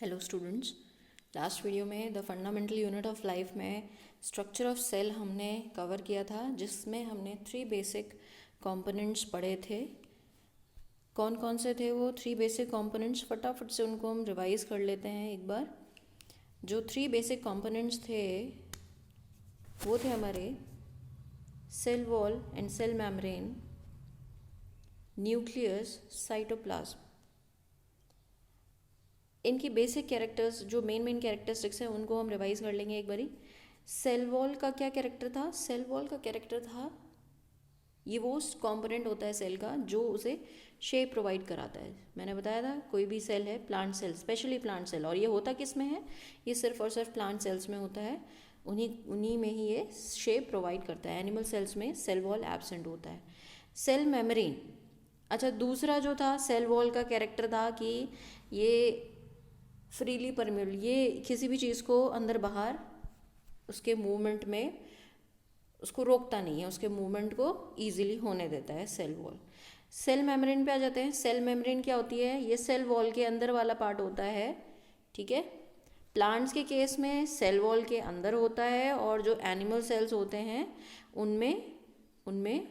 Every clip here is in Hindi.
Hello students. लास्ट वीडियो में the fundamental unit of life में स्ट्रक्चर ऑफ सेल हमने कवर किया था, जिसमें हमने 3 बेसिक कंपोनेंट्स पढ़े थे। कौन कौन से थे वो 3 बेसिक कंपोनेंट्स? फटाफट से उनको हम रिवाइज कर लेते हैं एक बार। जो 3 बेसिक कंपोनेंट्स थे वो थे हमारे cell wall and cell membrane, nucleus, cytoplasm. इनकी बेसिक कैरेक्टर्स, जो मेन कैरेक्टरिस्टिक्स हैं, उनको हम रिवाइज कर लेंगे एक बारी। सेल वॉल का क्या कैरेक्टर था? सेल वॉल का कैरेक्टर था, ये वो कंपोनेंट होता है सेल का जो उसे शेप प्रोवाइड कराता है। मैंने बताया था कोई भी सेल है, plant cell, specially plant cell, और ये होता किस में है? ये सिर्फ और सिर्फ प्लांट सेल्स में होता है। उन्हीं में ही ये शेप प्रोवाइड करता है। एनिमल सेल्स में सेल वॉल एब्सेंट होता है। सेल मेम्ब्रेन, अच्छा, दूसरा जो था सेल वॉल का कैरेक्टर था कि ये फ्रीली परमेबल, ये किसी भी चीज़ को अंदर बाहर उसके मूवमेंट में उसको रोकता नहीं है, उसके मूवमेंट को इजीली होने देता है सेल वॉल। सेल मेम्ब्रेन पे आ जाते हैं। सेल मेम्ब्रेन क्या होती है? ये सेल वॉल के अंदर वाला पार्ट होता है, ठीक है। प्लांट्स के केस में सेल वॉल के अंदर होता है, और जो एनिमल सेल्स होते हैं उनमें उनमें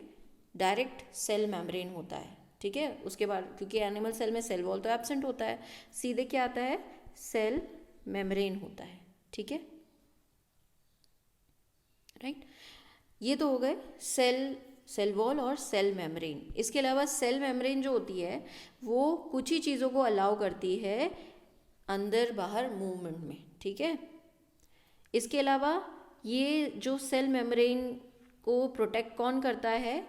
डायरेक्ट सेल मेम्ब्रेन होता है, ठीक है। उसके बाद क्योंकि एनिमल सेल में सेल वॉल तो एब्सेंट होता है, सीधे क्या आता है? सेल मेम्ब्रेन होता है, ठीक है, राइट। ये तो हो गए सेल वॉल और सेल मेम्ब्रेन। इसके अलावा सेल मेम्ब्रेन जो होती है वो कुछ ही चीज़ों को अलाउ करती है अंदर बाहर मूवमेंट में, ठीक है। इसके अलावा ये जो सेल मेम्ब्रेन को प्रोटेक्ट कौन करता है?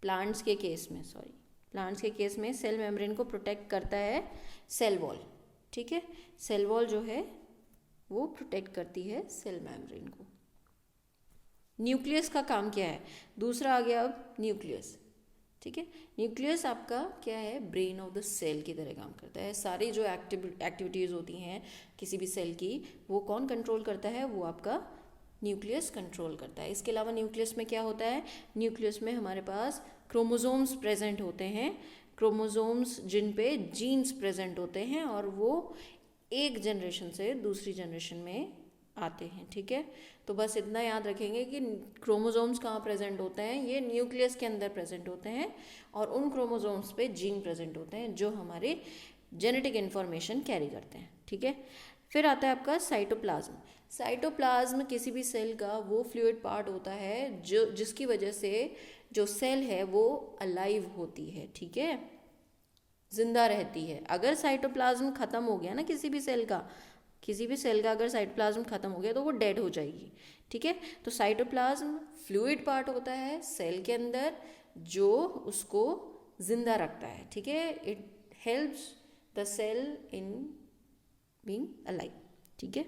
प्लांट्स के केस में सेल मेम्ब्रेन को प्रोटेक्ट करता है सेल वॉल, ठीक है। सेल वॉल जो है वो प्रोटेक्ट करती है सेल मेम्ब्रेन को। न्यूक्लियस का काम क्या है? दूसरा आ गया अब न्यूक्लियस, ठीक है। न्यूक्लियस आपका क्या है? ब्रेन ऑफ द सेल की तरह काम करता है। सारी जो एक्टिविटीज़ होती हैं किसी भी सेल की, वो कौन कंट्रोल करता है? वो आपका न्यूक्लियस कंट्रोल करता है। इसके अलावा न्यूक्लियस में क्या होता है? न्यूक्लियस में हमारे पास क्रोमोसोम्स प्रेजेंट होते हैं, क्रोमोसोम्स जिन पे जीन्स प्रेजेंट होते हैं, और वो एक जनरेशन से दूसरी जनरेशन में आते हैं, ठीक है। तो बस इतना याद रखेंगे कि क्रोमोसोम्स कहाँ प्रेजेंट होते हैं? ये न्यूक्लियस के अंदर प्रेजेंट होते हैं, और उन क्रोमोसोम्स पे जीन प्रेजेंट होते हैं जो हमारे जेनेटिक इन्फॉर्मेशन कैरी करते हैं, ठीक है। फिर आता है आपका साइटोप्लाज्म। साइटोप्लाज्म किसी भी सेल का वो फ्लूइड पार्ट होता है जिसकी वजह से जो सेल है वो अलाइव होती है, ठीक है, जिंदा रहती है। अगर साइटोप्लाज्म खत्म हो गया ना किसी भी सेल का अगर साइटोप्लाज्म खत्म हो गया तो वो डेड हो जाएगी, ठीक है। तो साइटोप्लाज्म फ्लूइड पार्ट होता है सेल के अंदर जो उसको जिंदा रखता है, ठीक है। It helps the cell in being alive, ठीक है।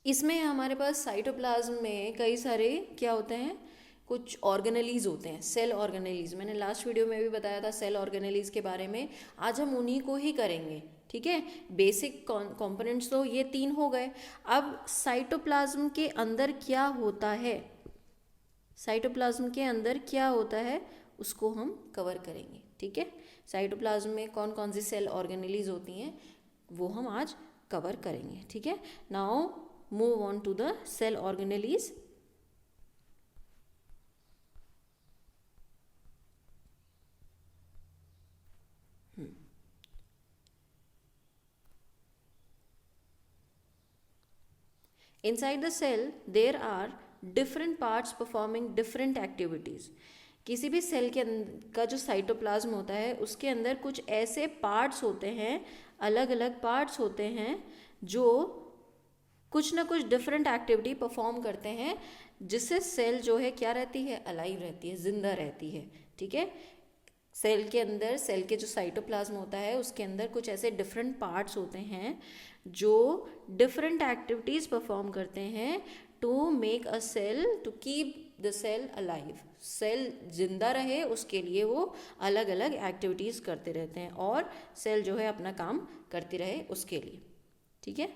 इसमें हमारे पास साइटोप्लाज्म में कई सारे क्या होते हैं? कुछ ऑर्गेनेलीज होते हैं, सेल ऑर्गेनेलीज। मैंने लास्ट वीडियो में भी बताया था सेल ऑर्गेनेलीज के बारे में। आज हम उन्हीं को ही करेंगे, ठीक है। बेसिक कंपोनेंट्स तो ये 3 हो गए। अब साइटोप्लाज्म के अंदर क्या होता है? साइटोप्लाज्म के अंदर क्या होता है उसको हम कवर करेंगे, ठीक है। साइटोप्लाज्म में कौन कौन सी सेल ऑर्गेनेलीज होती हैं वो हम आज कवर करेंगे, ठीक है। Now move on to the cell organelles. Inside the cell there are different parts performing different activities. किसी भी सेल के का जो साइटोप्लाज्म होता है उसके अंदर कुछ ऐसे पार्ट्स होते हैं, अलग अलग पार्ट्स होते हैं जो कुछ ना कुछ डिफरेंट एक्टिविटी परफॉर्म करते हैं, जिससे सेल जो है क्या रहती है? अलाइव रहती है, जिंदा रहती है, ठीक है। सेल के अंदर, सेल के जो साइटोप्लाज्म होता है उसके अंदर कुछ ऐसे डिफरेंट पार्ट्स होते हैं जो डिफरेंट एक्टिविटीज़ परफॉर्म करते हैं to make a cell, to keep the cell alive. Cell जिंदा रहे उसके लिए वो अलग अलग एक्टिविटीज़ करते रहते हैं, और सेल जो है अपना काम करती रहे उसके लिए, ठीक है।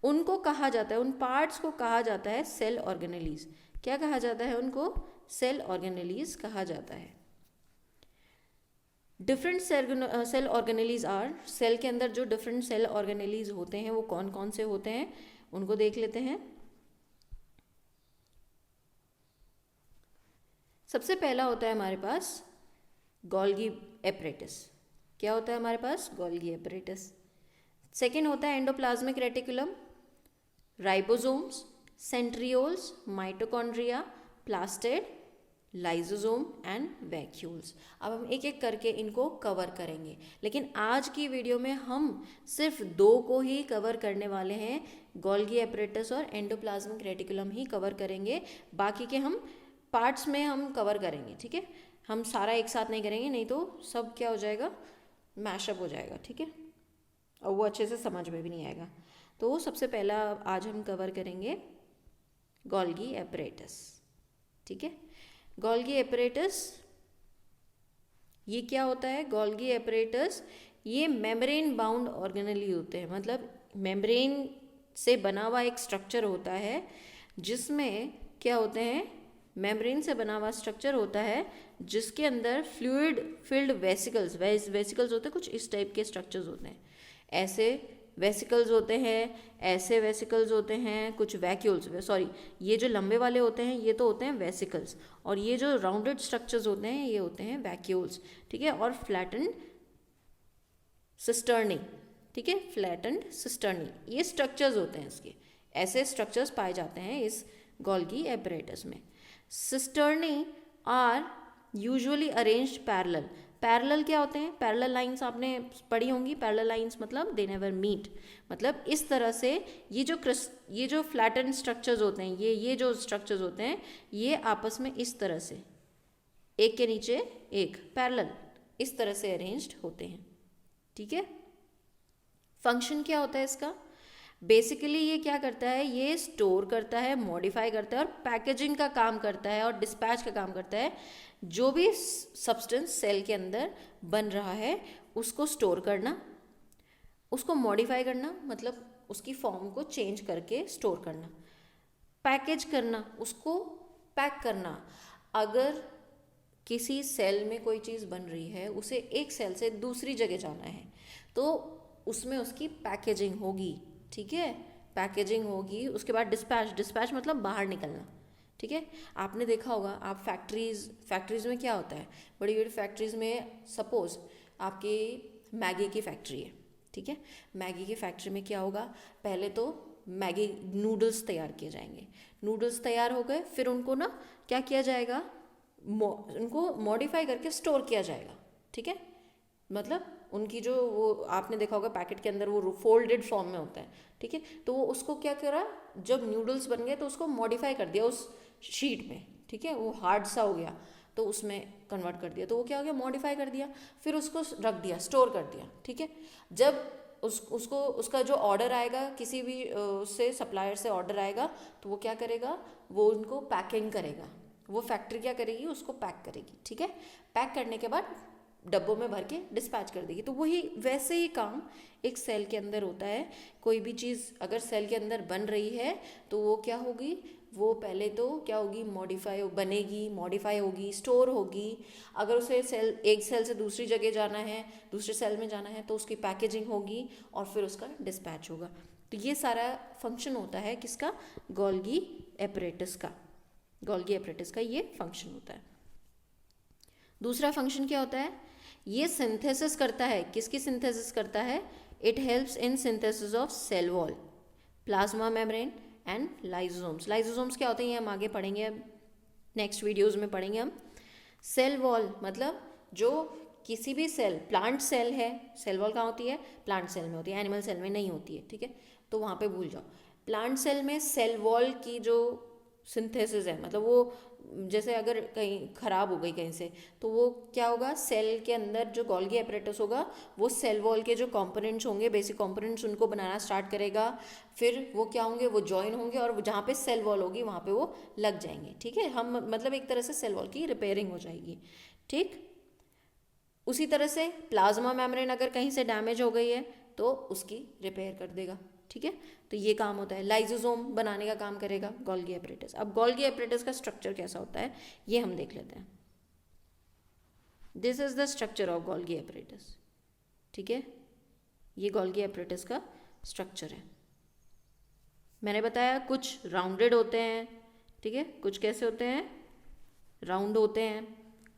उनको कहा जाता है, उन पार्ट्स को कहा जाता है सेल ऑर्गेनेलीज। क्या कहा जाता है उनको? सेल ऑर्गेनेलीज कहा जाता है। Different cell organelles are, cell के अंदर जो डिफरेंट सेल ऑर्गेनेलीज होते हैं वो कौन कौन से होते हैं उनको देख लेते हैं। सबसे पहला होता है हमारे पास गोल्गी एपरेटस। क्या होता है हमारे पास? Golgi apparatus. सेकेंड होता है endoplasmic reticulum, ribosomes, centrioles, mitochondria, plastid, lysosome and vacuoles. अब हम एक एक करके इनको कवर करेंगे, लेकिन आज की वीडियो में हम सिर्फ दो को ही कवर करने वाले हैं, गोल्गी एपरेटस और एंडोप्लाज्मिक रेटिकुलम ही कवर करेंगे। बाकी के हम पार्ट्स में हम कवर करेंगे, ठीक है। हम सारा एक साथ नहीं करेंगे, नहीं तो सब क्या हो जाएगा, मैशअप हो जाएगा, ठीक है, और वो अच्छे से समझ में भी नहीं आएगा। तो सबसे पहला आज हम कवर करेंगे गोल्गी एपरेटस, ठीक है। गोल्गी एपरेटस ये क्या होता है? गोल्गी एपरेटस ये मेम्ब्रेन बाउंड ऑर्गेनेली होते हैं, मतलब मेम्ब्रेन से बना हुआ एक स्ट्रक्चर होता है जिसमें क्या होते हैं, मेम्ब्रेन से बना हुआ स्ट्रक्चर होता है जिसके अंदर फ्लूइड फिल्ड वेसिकल्स होते हैं, कुछ इस टाइप के स्ट्रक्चर्स होते हैं। ऐसे वेसिकल्स होते हैं, ऐसे वेसिकल्स होते हैं, कुछ वैक्यूल्स, सॉरी ये जो लंबे वाले होते हैं ये तो होते हैं वेसिकल्स, और ये जो राउंडेड स्ट्रक्चर्स होते हैं ये होते हैं वैक्यूल्स, ठीक है। और फ्लैटेंड सिस्टर्नी, ठीक है, फ्लैटेंड सिस्टर्नी, ये स्ट्रक्चर्स होते हैं इसके, ऐसे स्ट्रक्चर्स पाए जाते हैं इस गोल्गी एपरेटस में। Cisternae are usually arranged parallel. Parallel क्या होते हैं? पैरेलल लाइंस आपने पढ़ी होंगी। पैरेलल लाइंस मतलब दे नेवर मीट, मतलब इस तरह से ये जो फ्लैटेंड स्ट्रक्चर्स होते हैं, ये जो स्ट्रक्चर्स होते हैं ये आपस में इस तरह से एक के नीचे एक पैरेलल इस तरह से अरेंज्ड होते हैं, ठीक है। फंक्शन क्या होता है इसका? बेसिकली ये क्या करता है, ये स्टोर करता है, मॉडिफाई करता है और पैकेजिंग का काम करता है और डिस्पैच का काम करता है। जो भी सब्सटेंस सेल के अंदर बन रहा है उसको स्टोर करना, उसको मॉडिफाई करना, मतलब उसकी फॉर्म को चेंज करके स्टोर करना, पैकेज करना, उसको पैक करना। अगर किसी सेल में कोई चीज़ बन रही है, उसे एक सेल से दूसरी जगह जाना है तो उसमें उसकी पैकेजिंग होगी, ठीक है, पैकेजिंग होगी। उसके बाद डिस्पैच मतलब बाहर निकलना, ठीक है। आपने देखा होगा, आप फैक्ट्रीज में क्या होता है, बड़ी बड़ी फैक्ट्रीज में सपोज आपकी मैगी की फैक्ट्री है, ठीक है। मैगी की फैक्ट्री में क्या होगा, पहले तो मैगी नूडल्स तैयार किए जाएंगे, नूडल्स तैयार हो गए, फिर उनको ना क्या किया जाएगा, उनको मॉडिफाई करके स्टोर किया जाएगा, ठीक है। मतलब उनकी जो वो आपने देखा होगा पैकेट के अंदर वो फोल्डेड फॉर्म में होता है, ठीक है। तो वो उसको क्या करा, जब नूडल्स बन गए तो उसको मॉडिफाई कर दिया उस शीट में, ठीक है, वो हार्ड सा हो गया तो उसमें कन्वर्ट कर दिया, तो वो क्या हो गया, मॉडिफाई कर दिया, फिर उसको रख दिया, स्टोर कर दिया, ठीक है। जब उसको उसका जो ऑर्डर आएगा, किसी भी उससे सप्लायर से ऑर्डर आएगा तो वो क्या करेगा, वो उनको पैकिंग करेगा, वो फैक्ट्री क्या करेगी, उसको पैक करेगी, ठीक है। पैक करने के बाद डब्बों में भर के डिस्पैच कर देगी। तो वही वैसे ही काम एक सेल के अंदर होता है। कोई भी चीज़ अगर सेल के अंदर बन रही है तो वो क्या होगी, वो पहले तो क्या होगी, मॉडिफाई होगी, स्टोर होगी। अगर उसे एक सेल से दूसरी जगह जाना है, दूसरे सेल में जाना है तो उसकी पैकेजिंग होगी और फिर उसका डिस्पैच होगा। तो ये सारा फंक्शन होता है किसका, गोल्गी एपरेटस का ये फंक्शन होता है। दूसरा फंक्शन क्या होता है, ये सिंथेसिस करता है। किसकी सिंथेसिस करता है? It helps in synthesis of cell wall, plasma membrane and lysosomes. Lysosomes क्या होते हैं ये हम आगे पढ़ेंगे, नेक्स्ट वीडियोस में पढ़ेंगे हम। सेल वॉल मतलब जो किसी भी सेल, प्लांट सेल है, सेल वॉल कहाँ होती है, प्लांट सेल में होती है, एनिमल सेल में नहीं होती है, ठीक है, तो वहाँ पे भूल जाओ। प्लांट सेल में सेल वॉल की जो सिंथेसिस है, मतलब वो जैसे अगर कहीं ख़राब हो गई कहीं से तो वो क्या होगा, सेल के अंदर जो गोल्गी एपरेटस होगा वो सेल वॉल के जो कंपोनेंट्स होंगे, बेसिक कंपोनेंट्स, उनको बनाना स्टार्ट करेगा। फिर वो क्या होंगे, वो जॉइन होंगे और जहाँ पे सेल वॉल होगी वहाँ पे वो लग जाएंगे, ठीक है। हम मतलब एक तरह से सेल वॉल की रिपेयरिंग हो जाएगी, ठीक। उसी तरह से प्लाज्मा मेम्ब्रेन अगर कहीं से डैमेज हो गई है तो उसकी रिपेयर कर देगा, ठीक है। तो ये काम होता है, लाइजोसोम बनाने का काम करेगा गोल्गी एपरेटस। अब गोल्गी एपरेटस का स्ट्रक्चर कैसा होता है ये हम देख लेते हैं। This is the structure of Golgi apparatus, ठीक है, ये गोल्गी एपरेटस का स्ट्रक्चर है। मैंने बताया कुछ राउंडेड होते हैं, ठीक है, कुछ कैसे होते हैं, राउंड होते हैं,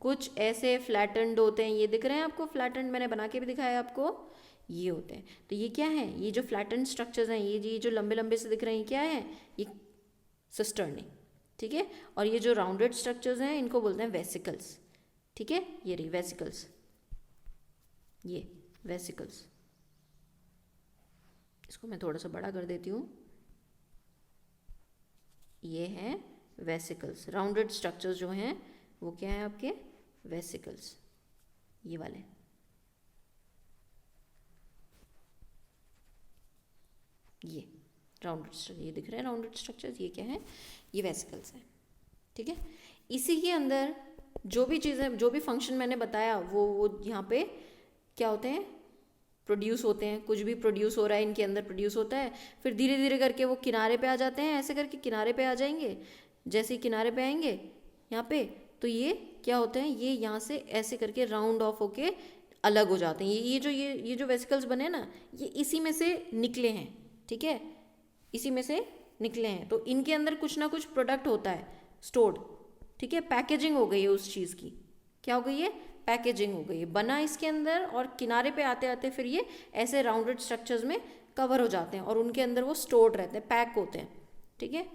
कुछ ऐसे फ्लैटेंड होते हैं, ये दिख रहे हैं आपको, फ्लैटेंड मैंने बना के भी दिखाया आपको, ये होते हैं। तो ये क्या है, ये जो फ्लैटेंड स्ट्रक्चर्स हैं, ये जो लंबे लंबे से दिख रहे हैं, क्या है, ये सिस्टर्नी, ठीक है। और ये जो राउंडेड स्ट्रक्चर्स हैं इनको बोलते हैं वेसिकल्स, ठीक है, ये रही वेसिकल्स, ये वेसिकल्स। इसको मैं थोड़ा सा बड़ा कर देती हूँ, ये हैं वेसिकल्स। राउंडेड स्ट्रक्चर्स जो हैं वो क्या है आपके, वेसिकल्स, ये वाले। ये राउंडेड स्ट्रक्चर, ये दिख रहे हैं राउंडेड स्ट्रक्चर्स, ये क्या है, ये वेसिकल्स हैं, ठीक है। इसी के अंदर जो भी चीज़ें, जो भी फंक्शन मैंने बताया वो यहाँ पे क्या होते हैं, प्रोड्यूस होते हैं। कुछ भी प्रोड्यूस हो रहा है इनके अंदर प्रोड्यूस होता है, फिर धीरे धीरे करके वो किनारे पे आ जाते हैं, ऐसे करके किनारे पे आ जाएंगे। जैसे ही किनारे पे आएंगे यहाँ पे, तो ये क्या होते हैं, ये यहाँ से ऐसे करके राउंड ऑफ होके अलग हो जाते हैं। ये जो वेसिकल्स बने ना, ये इसी में से निकले हैं, ठीक है, इसी में से निकले हैं। तो इनके अंदर कुछ ना कुछ प्रोडक्ट होता है स्टोर्ड, ठीक है, पैकेजिंग हो गई है उस चीज़ की, क्या हो गई है, पैकेजिंग हो गई है, बना इसके अंदर, और किनारे पे आते आते फिर ये ऐसे राउंडेड स्ट्रक्चर्स में कवर हो जाते हैं और उनके अंदर वो स्टोर्ड रहते हैं, पैक होते हैं, ठीक है।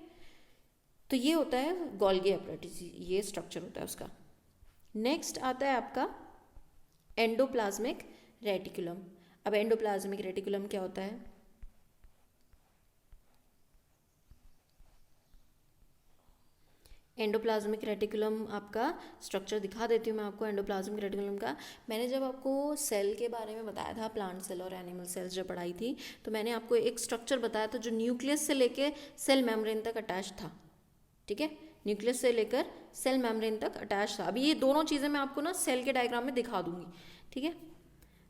तो ये होता है गोल्गी एपरेटस, ये स्ट्रक्चर होता है उसका। नेक्स्ट आता है आपका एंडोप्लाज्मिक रेटिकुलम। अब एंडोप्लाज्मिक रेटिकुलम क्या होता है, एंडोप्लाज्मिक रेटिकुलम आपका स्ट्रक्चर दिखा देती हूँ मैं आपको एंडोप्लाज्मिक रेटिकुलम का। मैंने जब आपको सेल के बारे में बताया था, प्लांट सेल और एनिमल सेल्स जब पढ़ाई थी, तो मैंने आपको एक स्ट्रक्चर बताया था जो न्यूक्लियस से लेके सेल मेम्ब्रेन तक अटैच था, ठीक है, न्यूक्लियस से लेकर सेल मेम्ब्रेन तक अटैच था। अभी ये दोनों चीज़ें मैं आपको ना सेल के डायग्राम में दिखा दूंगी, ठीक है।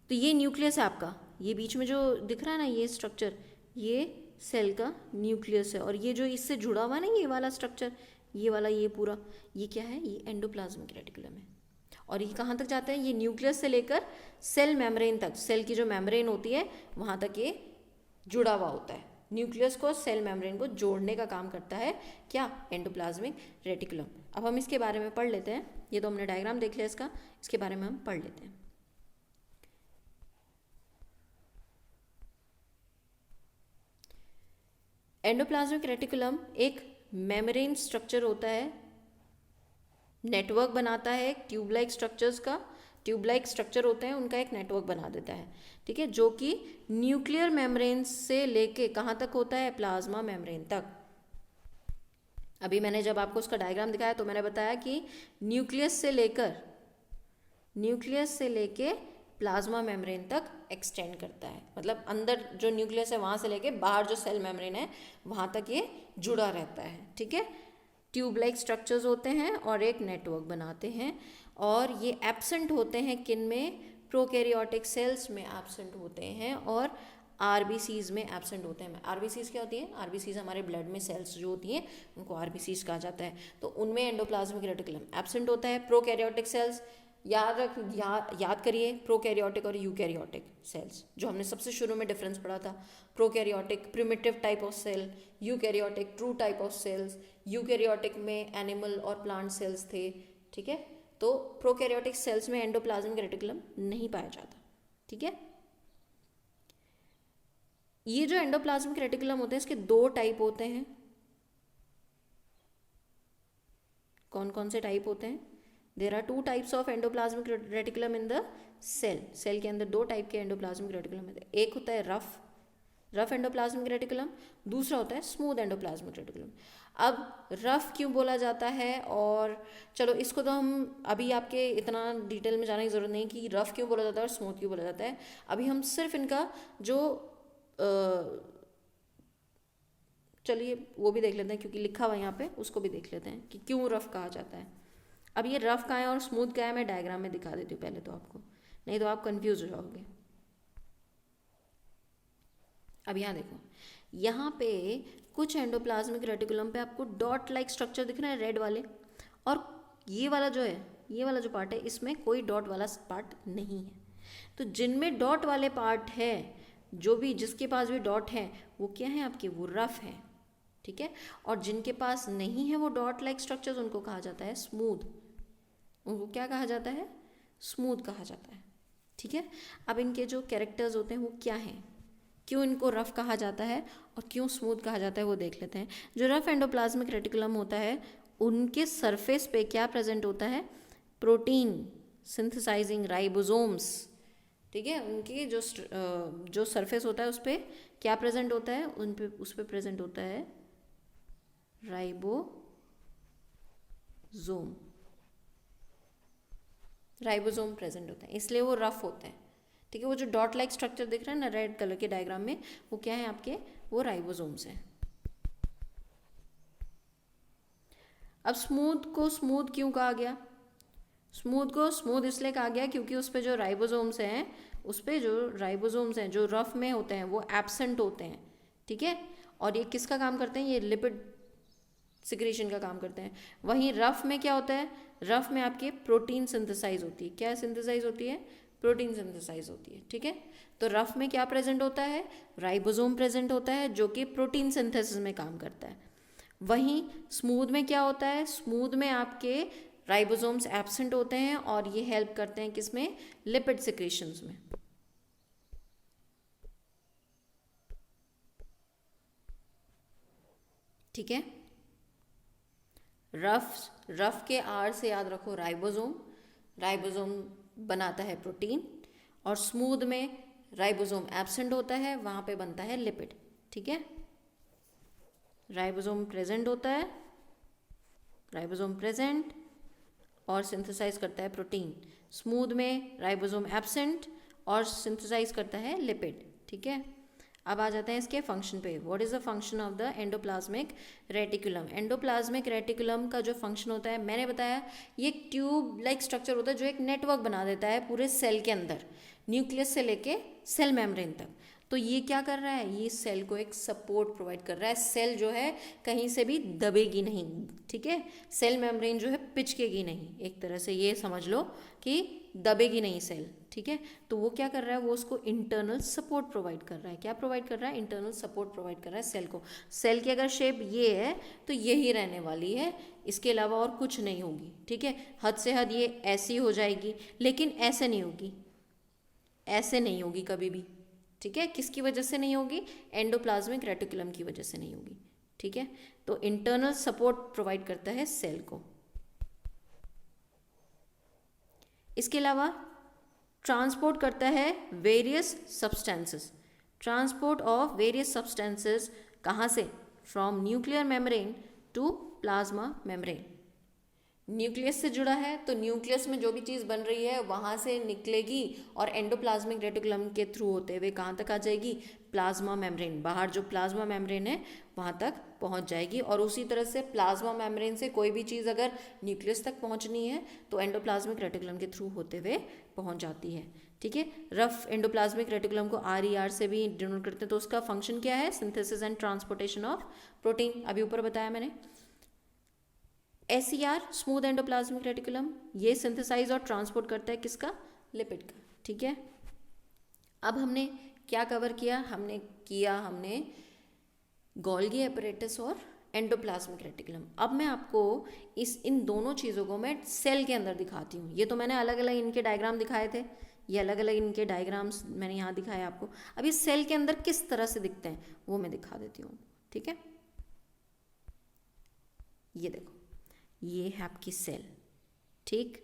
तो ये न्यूक्लियस है आपका, ये बीच में जो दिख रहा है ना ये स्ट्रक्चर, ये सेल का न्यूक्लियस है। और ये जो इससे जुड़ा हुआ है ना ये वाला स्ट्रक्चर, ये वाला, ये पूरा, ये क्या है, ये एंडोप्लाज्मिक रेटिकुलम है। और ये कहाँ तक जाता है, ये न्यूक्लियस से लेकर सेल मेम्ब्रेन तक, सेल की जो मेम्ब्रेन होती है वहाँ तक ये जुड़ा हुआ होता है। न्यूक्लियस को सेल मेम्ब्रेन को जोड़ने का काम करता है क्या, एंडोप्लाज्मिक रेटिकुलम। अब हम इसके बारे में पढ़ लेते हैं, ये तो हमने डायग्राम देख लिया इसका, इसके बारे में हम पढ़ लेते हैं। एंडोप्लाज्मिक रेटिकुलम एक मेम्ब्रेन स्ट्रक्चर होता है, नेटवर्क बनाता है एक ट्यूब लाइक स्ट्रक्चर्स का, ट्यूब लाइक स्ट्रक्चर होते हैं उनका एक नेटवर्क बना देता है, ठीक है, जो कि न्यूक्लियर मेम्ब्रेन से लेके कहाँ तक होता है, प्लाज्मा मेम्ब्रेन तक। अभी मैंने जब आपको उसका डायग्राम दिखाया तो मैंने बताया कि न्यूक्लियस से लेके प्लाज्मा मेम्ब्रेन तक एक्सटेंड करता है, मतलब अंदर जो न्यूक्लियस है वहाँ से लेके बाहर जो सेल मेम्ब्रेन है वहाँ तक ये जुड़ा रहता है, ठीक है। ट्यूब लाइक स्ट्रक्चर्स होते हैं और एक नेटवर्क बनाते हैं, और ये एब्सेंट होते हैं किन में, प्रोकैरियोटिक सेल्स में एब्सेंट होते हैं और आरबीसीज में एब्सेंट होते हैं। आरबीसीज क्या होती है, आरबीसीज हमारे ब्लड में सेल्स जो होती हैं उनको आरबीसीज कहा जाता है। तो उनमें एंडोप्लाज्मिक रेटिकुलम एब्सेंट होता है। प्रोकैरियोटिक सेल्स याद करिए, प्रोकैरियोटिक और यूकैरियोटिक सेल्स, जो हमने सबसे शुरू में डिफरेंस पढ़ा था। Prokaryotic primitive type of cell, eukaryotic true type of cells. Eukaryotic में एनिमल और प्लांट सेल्स थे, ठीक है। तो प्रोकैरियोटिक सेल्स में एंडोप्लाज्मिक रेटिकुलम नहीं पाया जाता, ठीक है। ये जो एंडोप्लाज्मिक रेटिकुलम होते हैं इसके दो टाइप होते हैं। कौन कौन से टाइप होते हैं, there are 2 types of endoplasmic reticulum in the cell के अंदर 2 टाइप के एंडोप्लाज्मिक रेटिकुलम है। एक होता है रफ एंडोप्लाज्मिक रेटिकुलम, दूसरा होता है स्मूथ एंडोप्लाज्मिक रेटिकुलम। अब रफ क्यों बोला जाता है, और चलो इसको तो हम अभी आपके इतना डिटेल में जाने की ज़रूरत नहीं कि रफ क्यों बोला जाता है और स्मूथ क्यों बोला जाता है। अभी हम सिर्फ इनका जो चलिए वो भी देख लेते हैं, क्योंकि लिखा हुआ यहाँ पे, उसको भी देख लेते हैं कि क्यों रफ कहा जाता है। अब ये रफ कहाँ है और स्मूथ क्या है मैं डायग्राम में दिखा देती हूँ पहले तो आपको, नहीं तो आप कंफ्यूज हो जाओगे। अब यहाँ देखो, यहाँ पे कुछ एंडोप्लाज्मिक रेटिकुलम पे आपको डॉट लाइक स्ट्रक्चर दिख रहा है रेड वाले, और ये वाला जो है ये वाला जो पार्ट है इसमें कोई डॉट वाला पार्ट नहीं है। तो जिनमें डॉट वाले पार्ट है, जो भी जिसके पास भी डॉट है वो क्या है आपके, वो रफ है, ठीक है। और जिनके पास नहीं है वो डॉट लाइक स्ट्रक्चर्स, उनको कहा जाता है स्मूथ। उनको क्या कहा जाता है, स्मूथ कहा जाता है, ठीक है। अब इनके जो कैरेक्टर्स होते हैं वो क्या हैं, क्यों इनको रफ कहा जाता है और क्यों स्मूथ कहा जाता है वो देख लेते हैं। जो रफ एंडोप्लाज्मिक रेटिकुलम होता है उनके सरफेस पे क्या प्रेजेंट होता है, प्रोटीन सिंथेसाइजिंग राइबोसोम्स, ठीक है। उनकी जो सरफेस होता है उस पर क्या प्रेजेंट होता है, उन पे उस पर प्रेजेंट होता है राइबोसोम, राइबोसोम प्रेजेंट होता है, इसलिए वो रफ होता है, ठीक है। वो जो डॉट लाइक स्ट्रक्चर दिख रहा है ना रेड कलर के डायग्राम में, वो क्या है आपके, वो राइबोसोम्स हैं। अब स्मूथ को स्मूथ क्यों कहा गया, स्मूथ को स्मूथ इसलिए कहा गया क्योंकि उस पर जो राइबोसोम्स हैं, उस पर जो राइबोसोम्स हैं जो रफ में होते हैं वो एब्सेंट होते हैं, ठीक है। और ये किसका काम करते हैं, ये लिपिड सिक्रीशन का काम करते हैं। वहीं रफ में क्या होता है, रफ में आपके प्रोटीन सिंथेसाइज होती है, क्या सिंथेसाइज होती है, प्रोटीन सिंथेसाइज होती है, ठीक है। तो रफ में क्या प्रेजेंट होता है, राइबोसोम प्रेजेंट होता है जो कि प्रोटीन सिंथेसिस में काम करता है। वहीं स्मूथ में क्या होता है, स्मूथ में आपके राइबोसोम्स एब्सेंट होते हैं और ये हेल्प करते हैं किसमें, लिपिड सिक्रीशंस में, ठीक है। रफ के आर से याद रखो राइबोसोम, राइबोसोम बनाता है प्रोटीन, और स्मूथ में राइबोसोम एब्सेंट होता है, वहां पे बनता है लिपिड, ठीक है। राइबोसोम प्रेजेंट होता है, राइबोसोम प्रेजेंट और सिंथेसाइज करता है प्रोटीन, स्मूथ में राइबोसोम एब्सेंट और सिंथेसाइज करता है लिपिड, ठीक है। अब आ जाते हैं इसके फंक्शन पे। What is the function of the endoplasmic reticulum. Endoplasmic reticulum का जो फंक्शन होता है, मैंने बताया ये एक ट्यूब लाइक स्ट्रक्चर होता है जो एक नेटवर्क बना देता है पूरे सेल के अंदर, न्यूक्लियस से लेके सेल मेम्ब्रेन तक। तो ये क्या कर रहा है, ये सेल को एक सपोर्ट प्रोवाइड कर रहा है, सेल जो है कहीं से भी दबेगी नहीं, ठीक है। सेल मेम्ब्रेन जो है पिचकेगी नहीं, एक तरह से ये समझ लो कि दबेगी नहीं सेल, ठीक है। तो वो क्या कर रहा है, वो उसको इंटरनल सपोर्ट प्रोवाइड कर रहा है। क्या प्रोवाइड कर रहा है, इंटरनल सपोर्ट प्रोवाइड कर रहा है सेल को। सेल की अगर शेप ये है तो यही रहने वाली है, इसके अलावा और कुछ नहीं होगी, ठीक है। हद से हद ये ऐसी हो जाएगी, लेकिन ऐसे नहीं होगी, ऐसे नहीं होगी कभी भी, ठीक है। किसकी वजह से नहीं होगी, एंडोप्लाज्मिक रेटिकुलम की वजह से नहीं होगी, ठीक है। तो इंटरनल सपोर्ट प्रोवाइड करता है सेल को। इसके अलावा ट्रांसपोर्ट करता है various substances, transport of various substances कहाँ से, from nuclear membrane to plasma membrane. Nucleus से जुड़ा है तो न्यूक्लियस में जो भी चीज़ बन रही है वहाँ से निकलेगी और एंडोप्लाज्मिक रेटिकुलम के थ्रू होते हुए कहाँ तक आ जाएगी, प्लाज्मा मेम्ब्रेन, बाहर जो प्लाज्मा मेम्ब्रेन है वहाँ तक पहुँच जाएगी। और उसी तरह से प्लाज्मा मेम्ब्रेन से कोई भी चीज़ अगर न्यूक्लियस तक पहुँचनी है तो एंडोप्लाज्मिक रेटिकुलम के थ्रू होते हुए पहुँच जाती है, ठीक है। रफ एंडोप्लाज्मिक रेटिकुलम को RER से भी डिनोट करते हैं। तो उसका फंक्शन क्या है, synthesis and transportation of protein, अभी ऊपर बताया मैंने। SER स्मूथ एंडोप्लाज्मिक रेटिकुलम, ये सिंथेसाइज और ट्रांसपोर्ट करता है किसका, लिपिड का, ठीक है। अब हमने क्या कवर किया, हमने गोल्गी एपरेटस और एंडोप्लाज्मिक रेटिकुलम। अब मैं आपको इन दोनों चीज़ों को मैं सेल के अंदर दिखाती हूँ। ये तो मैंने अलग अलग इनके डायग्राम दिखाए थे, ये अलग अलग इनके डायग्राम्स मैंने यहाँ दिखाए आपको। अब ये सेल के अंदर किस तरह से दिखते हैं वो मैं दिखा देती हूँ, ठीक है। ये देखो, ये है आपकी सेल, ठीक।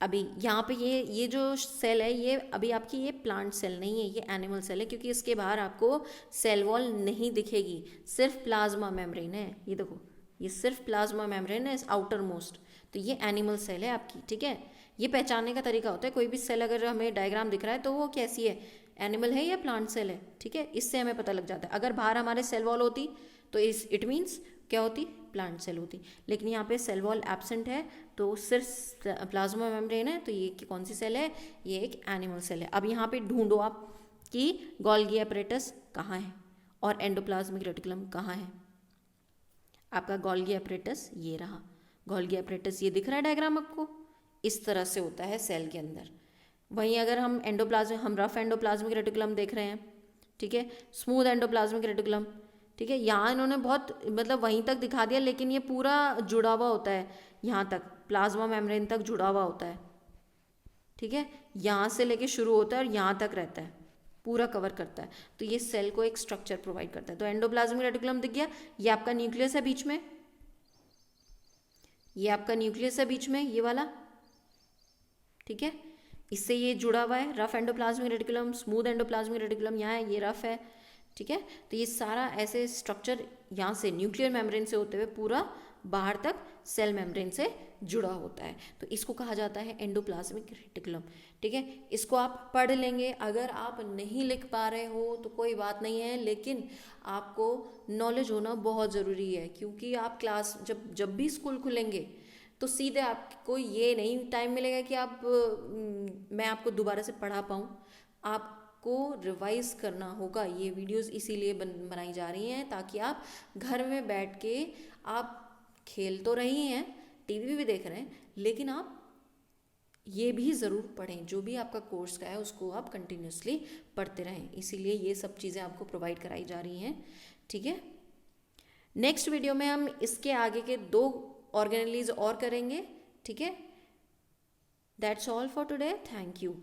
अभी यहाँ पे ये जो सेल है ये अभी आपकी ये प्लांट सेल नहीं है, ये एनिमल सेल है, क्योंकि इसके बाहर आपको सेल वॉल नहीं दिखेगी, सिर्फ प्लाज्मा मेम्ब्रेन है। ये देखो, ये सिर्फ प्लाज्मा मेम्ब्रेन है आउटर मोस्ट, तो ये एनिमल सेल है आपकी, ठीक है। ये पहचानने का तरीका होता है, कोई भी सेल अगर हमें डायग्राम दिख रहा है तो वो कैसी है, एनिमल है या प्लांट सेल है, ठीक है। इससे हमें पता लग जाता है। अगर बाहर हमारे सेल वॉल होती तो इट मीन्स क्या होती, प्लांट सेल होती। लेकिन यहाँ पे सेल वॉल एब्सेंट है तो सिर्फ प्लाज्मा मेम्ब्रेन है, तो ये कौन सी सेल है, ये एक एनिमल सेल है। अब यहाँ पे ढूंढो आप कि गोल्गी एपरेटस कहाँ है और एंडोप्लाज्मिक रेटिकुलम कहाँ है। आपका गोल्गी एपरेटस ये रहा, गोल्गी एपरेटस ये दिख रहा है डायग्राम आपको, इस तरह से होता है सेल के अंदर। वहीं अगर हम एंडोप्लाज्म, हम रफ एंडोप्लाज्मिक रेटिकुलम देख रहे हैं, ठीक है, स्मूथ एंडोप्लाज्मिक रेटिकुलम, ठीक है, यहाँ इन्होंने बहुत मतलब वहीं तक दिखा दिया, लेकिन ये पूरा जुड़ा हुआ होता है, यहाँ तक प्लाज्मा मेम्ब्रेन तक जुड़ा हुआ होता है, ठीक है, यहाँ से लेके शुरू होता है और यहाँ तक रहता है, पूरा कवर करता है। तो ये सेल को एक स्ट्रक्चर प्रोवाइड करता है। तो एंडोप्लाज्मिक रेटिकुलम दिख गया, ये आपका न्यूक्लियस है बीच में, ये आपका न्यूक्लियस है बीच में, ये वाला, ठीक है, इससे ये जुड़ा हुआ है, rough endoplasmic reticulum, smooth endoplasmic reticulum यहाँ है, ये रफ है, ठीक है। तो ये सारा ऐसे स्ट्रक्चर यहाँ से न्यूक्लियर मेम्ब्रेन से होते हुए पूरा बाहर तक सेल मेम्ब्रेन से जुड़ा होता है। तो इसको कहा जाता है एंडोप्लाज्मिक रेटिकुलम, ठीक है। इसको आप पढ़ लेंगे, अगर आप नहीं लिख पा रहे हो तो कोई बात नहीं है, लेकिन आपको नॉलेज होना बहुत ज़रूरी है, क्योंकि आप क्लास जब भी स्कूल खुलेंगे तो सीधे आपको ये नहीं टाइम मिलेगा कि मैं आपको दोबारा से पढ़ा पाऊँ, आपको रिवाइज करना होगा। ये वीडियोस इसीलिए बनाई जा रही हैं ताकि आप घर में बैठ के, आप खेल तो रही हैं, टीवी भी देख रहे हैं, लेकिन आप ये भी ज़रूर पढ़ें, जो भी आपका कोर्स का है उसको आप कंटिन्यूसली पढ़ते रहें, इसीलिए ये सब चीज़ें आपको प्रोवाइड कराई जा रही हैं, ठीक है। नेक्स्ट वीडियो में हम इसके आगे के 2 ऑर्गेनेलीज और करेंगे, ठीक है। That's all for today, thank you.